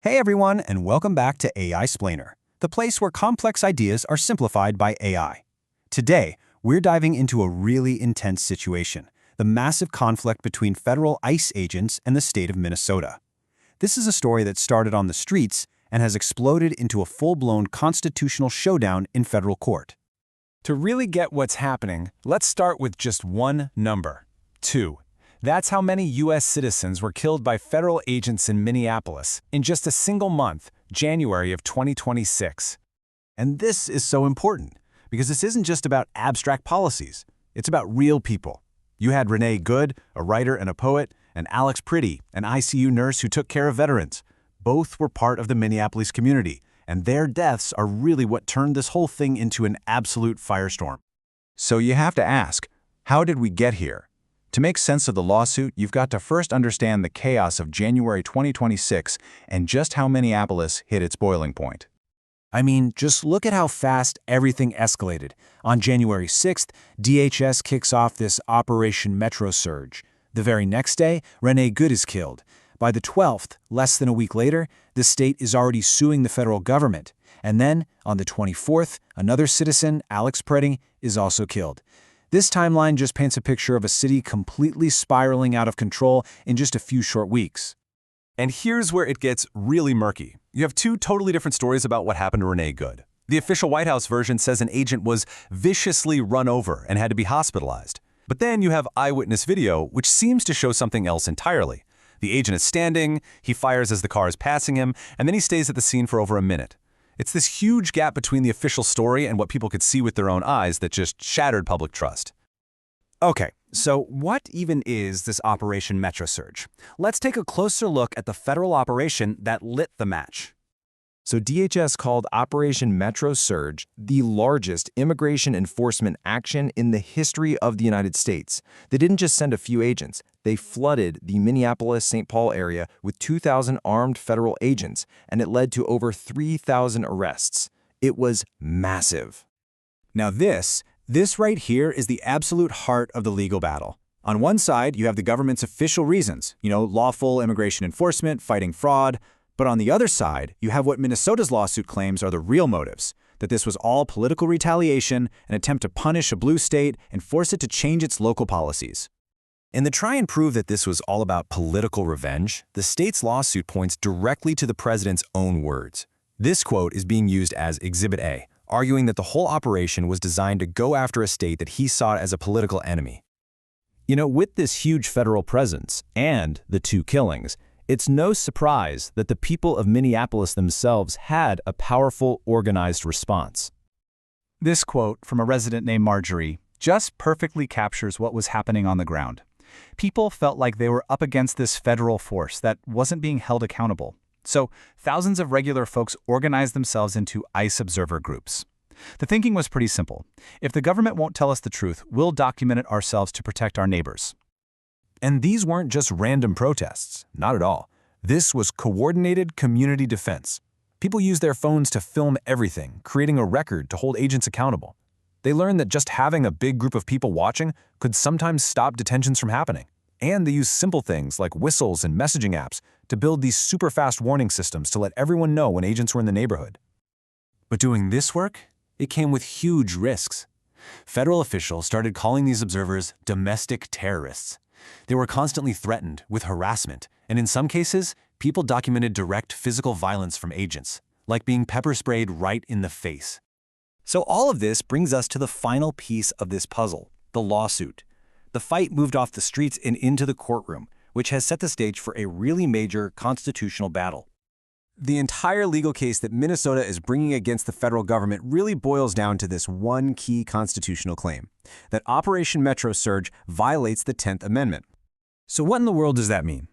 Hey everyone, and welcome back to AI Splainer, the place where complex ideas are simplified by AI. Today, we're diving into a really intense situation, the massive conflict between federal ICE agents and the state of Minnesota. This is a story that started on the streets and has exploded into a full-blown constitutional showdown in federal court. To really get what's happening, let's start with just one number: 2. That's how many U.S. citizens were killed by federal agents in Minneapolis in just a single month, January of 2026. And this is so important, because this isn't just about abstract policies. It's about real people. You had Renee Good, a writer and a poet, and Alex Pretty, an ICU nurse who took care of veterans. Both were part of the Minneapolis community, and their deaths are really what turned this whole thing into an absolute firestorm. So you have to ask, how did we get here? To make sense of the lawsuit, you've got to first understand the chaos of January 2026 and just how Minneapolis hit its boiling point. I mean, just look at how fast everything escalated. On January 6th, DHS kicks off this Operation Metro Surge. The very next day, Renee Good is killed. By the 12th, less than a week later, the state is already suing the federal government. And then, on the 24th, another citizen, Alex Pretty, is also killed. This timeline just paints a picture of a city completely spiraling out of control in just a few short weeks. And here's where it gets really murky. You have two totally different stories about what happened to Renee Good. The official White House version says an agent was viciously run over and had to be hospitalized. But then you have eyewitness video, which seems to show something else entirely. The agent is standing, he fires as the car is passing him, and then he stays at the scene for over a minute. It's this huge gap between the official story and what people could see with their own eyes that just shattered public trust. Okay, so what even is this Operation Metro Surge? Let's take a closer look at the federal operation that lit the match. So DHS called Operation Metro Surge the largest immigration enforcement action in the history of the United States. They didn't just send a few agents. They flooded the Minneapolis-St. Paul area with 2,000 armed federal agents, and it led to over 3,000 arrests. It was massive. Now this right here is the absolute heart of the legal battle. On one side, you have the government's official reasons, lawful immigration enforcement, fighting fraud. But on the other side, you have what Minnesota's lawsuit claims are the real motives, that this was all political retaliation, an attempt to punish a blue state and force it to change its local policies. In the try and prove that this was all about political revenge, the state's lawsuit points directly to the president's own words. This quote is being used as Exhibit A, arguing that the whole operation was designed to go after a state that he saw as a political enemy. With this huge federal presence and the two killings, it's no surprise that the people of Minneapolis themselves had a powerful, organized response. This quote from a resident named Marjorie just perfectly captures what was happening on the ground. People felt like they were up against this federal force that wasn't being held accountable. So thousands of regular folks organized themselves into ICE observer groups. The thinking was pretty simple. If the government won't tell us the truth, we'll document it ourselves to protect our neighbors. And these weren't just random protests, not at all. This was coordinated community defense. People used their phones to film everything, creating a record to hold agents accountable. They learned that just having a big group of people watching could sometimes stop detentions from happening. And they used simple things like whistles and messaging apps to build these super fast warning systems to let everyone know when agents were in the neighborhood. But doing this work, it came with huge risks. Federal officials started calling these observers domestic terrorists. They were constantly threatened with harassment, and in some cases, people documented direct physical violence from agents, like being pepper sprayed right in the face. So all of this brings us to the final piece of this puzzle, the lawsuit. The fight moved off the streets and into the courtroom, which has set the stage for a really major constitutional battle. The entire legal case that Minnesota is bringing against the federal government really boils down to this one key constitutional claim, that Operation Metro Surge violates the 10th Amendment. So what in the world does that mean?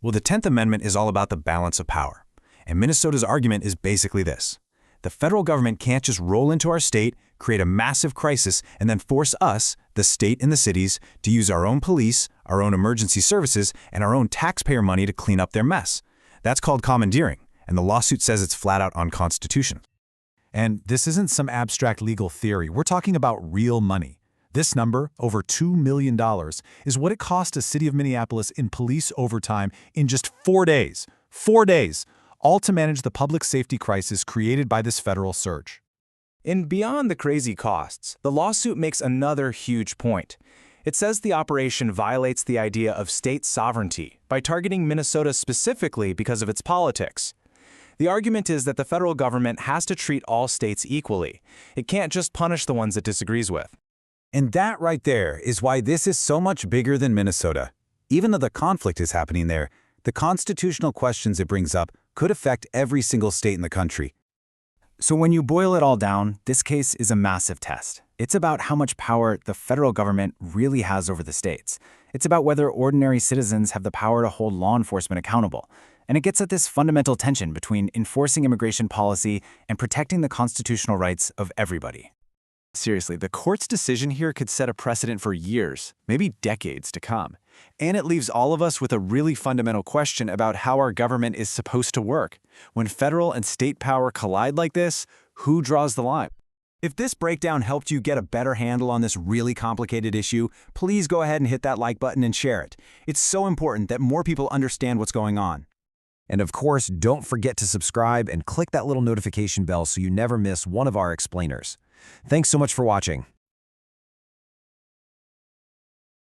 Well, the 10th Amendment is all about the balance of power, and Minnesota's argument is basically this. The federal government can't just roll into our state, create a massive crisis, and then force us, the state and the cities, to use our own police, our own emergency services, and our own taxpayer money to clean up their mess. That's called commandeering, and the lawsuit says it's flat out unconstitutional. And this isn't some abstract legal theory. We're talking about real money. This number, over $2 million, is what it cost the City of Minneapolis in police overtime in just 4 days. 4 days! all to manage the public safety crisis created by this federal surge. And beyond the crazy costs, the lawsuit makes another huge point. It says the operation violates the idea of state sovereignty by targeting Minnesota specifically because of its politics. The argument is that the federal government has to treat all states equally. It can't just punish the ones it disagrees with. And that right there is why this is so much bigger than Minnesota. Even though the conflict is happening there, the constitutional questions it brings up could affect every single state in the country. So when you boil it all down, this case is a massive test. It's about how much power the federal government really has over the states. It's about whether ordinary citizens have the power to hold law enforcement accountable. And it gets at this fundamental tension between enforcing immigration policy and protecting the constitutional rights of everybody. Seriously, the court's decision here could set a precedent for years, maybe decades to come. And it leaves all of us with a really fundamental question about how our government is supposed to work. When federal and state power collide like this, who draws the line? If this breakdown helped you get a better handle on this really complicated issue, please go ahead and hit that like button and share it. It's so important that more people understand what's going on. And of course, don't forget to subscribe and click that little notification bell so you never miss one of our explainers. Thanks so much for watching.